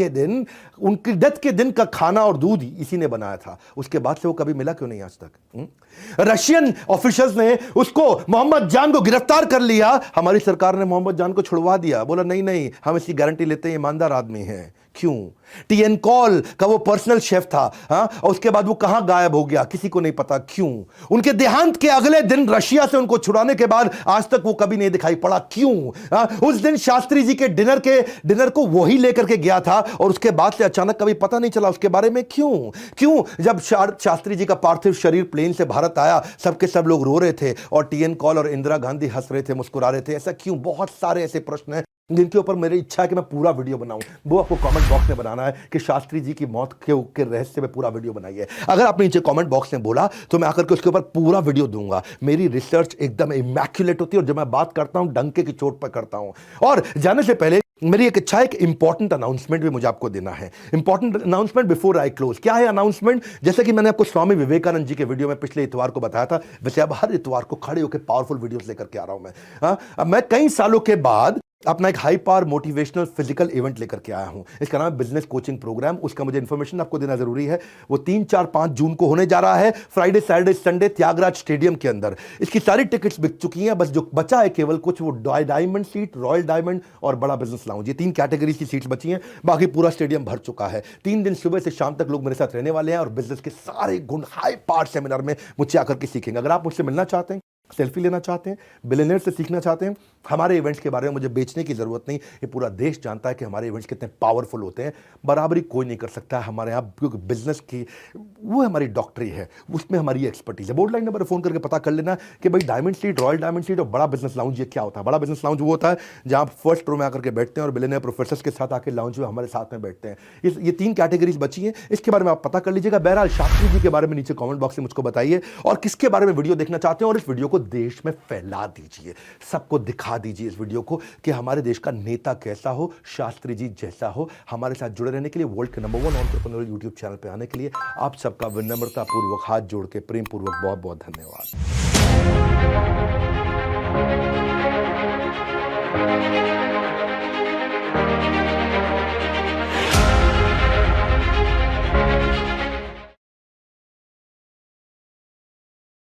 के दिन का खाना और दूध इसी ने बनाया था। उसके बाद से वो कभी मिला क्यों नहीं आज तक? रशियन ऑफिशियल्स ने उसको, मोहम्मद जान को गिरफ्तार कर लिया। हमारी सरकार ने मोहम्मद जान को छुड़वा दिया, बोला नहीं नहीं, हम इसकी गारंटी लेते हैं, ईमानदार आदमी है। क्यों? टीएन कॉल का वो पर्सनल शेफ था, हाँ? और उसके बाद वो कहां गायब हो गया, किसी को नहीं पता। क्यों? उनके देहांत के अगले दिन रशिया से उनको छुड़ाने के बाद आज तक वो कभी नहीं दिखाई पड़ा। क्यों? उस दिन शास्त्री जी के डिनर को वही लेकर के गया था, और उसके बाद से अचानक कभी पता नहीं चला उसके बारे में। क्यों? जब शास्त्री जी का पार्थिव शरीर प्लेन से भारत आया, सबके सब लोग रो रहे थे, और टीएन कॉल और इंदिरा गांधी हंस रहे थे, मुस्कुरा रहे थे। ऐसा क्यों? बहुत सारे ऐसे प्रश्न हैं जिनके ऊपर मेरी इच्छा है कि मैं पूरा वीडियो बनाऊं। वो आपको कमेंट बॉक्स में बनाना है कि शास्त्री जी की मौत के रहस्य में पूरा वीडियो बनाइए। अगर आपने नीचे कमेंट बॉक्स में बोला तो मैं आकर के उसके ऊपर पूरा वीडियो दूंगा। मेरी रिसर्च एकदम इमैक्युलेट होती है, और जब मैं बात करता हूं डंके की चोट पर करता हूं। और जाने से पहले मेरी एक इच्छा है, एक इंपॉर्टेंट अनाउंसमेंट भी मुझे आपको देना है। Important announcement before I close. क्या है अनाउंसमेंट? जैसे कि मैंने आपको स्वामी विवेकानंद जी के वीडियो में पिछले इतवार को बताया था, वैसे अब हर इतवार को खड़े होकर पावरफुल वीडियोस लेकर के आ रहा हूं मैं। मैं कई सालों के बाद अपना एक high power motivational physical event लेकर के आया हूं। इसका नाम है बिजनेस कोचिंग प्रोग्राम। उसका मुझे इंफॉर्मेशन आपको देना जरूरी है। वो 3, 4, 5 जून को होने जा रहा है, Friday, Saturday, Sunday, Thyagaraj stadium के अंदर। इसकी सारी टिकट्स बिक चुकी हैं, बस जो बचा है केवल कुछ, वो डायमंड सीट, रॉयल डायमंड और बड़ा बिजनेस लाउंज, ये 3 कैटेगरीज की सीट्स बची हैं। बाकी पूरा स्टेडियम भर चुका है। 3 दिन सुबह से शाम तक लोग मेरे साथ रहने वाले हैं, और बिजनेस के सारे गुण हाई पावर सेमिनार में मुझसे आकर के सीखेंगे। अगर आप मुझसे मिलना चाहते हैं, सेल्फी लेना चाहते हैं, बिलियनियर से सीखना चाहते हैं, हमारे इवेंट्स के बारे में मुझे बेचने की जरूरत नहीं। ये पूरा देश जानता है कि हमारे इवेंट्स कितने पावरफुल होते हैं। बराबरी कोई नहीं कर सकता है हमारे यहाँ, क्योंकि बिजनेस की वो हमारी डॉक्टरी है, उसमें हमारी एक्सपर्टीज है। बोर्ड लाइन नंबर फोन करके पता कर लेना कि भाई diamond seat, royal diamond seat और बड़ा बिजनेस लाउंज ये क्या होता है। बड़ा बिजनेस लाउंज वो होता है जहाँ आप फर्स्ट रो में आकर के बैठते हैं और बिलियनियर प्रोफेसर्स के साथ आकर लाउंज में हमारे साथ में बैठते हैं। ये 3 कैटेगरीज बची हैं, इसके बारे में आप पता कर लीजिएगा। बहरहाल शास्त्री जी के बारे में नीचे कॉमेंट बॉक्स में मुझको बताइए, और किसके बारे में वीडियो देखना चाहते हैं, और इस वीडियो को देश में फैला दीजिए, सबको दिखा दीजिए इस वीडियो को कि हमारे देश का नेता कैसा हो, शास्त्री जी जैसा हो। हमारे साथ जुड़े रहने के लिए, वर्ल्ड के नंबर 1 एंटरप्रेन्योर यूट्यूब चैनल पे आने के लिए आप सबका विनम्रता पूर्वक हाथ जोड़ के प्रेम पूर्वक बहुत बहुत धन्यवाद।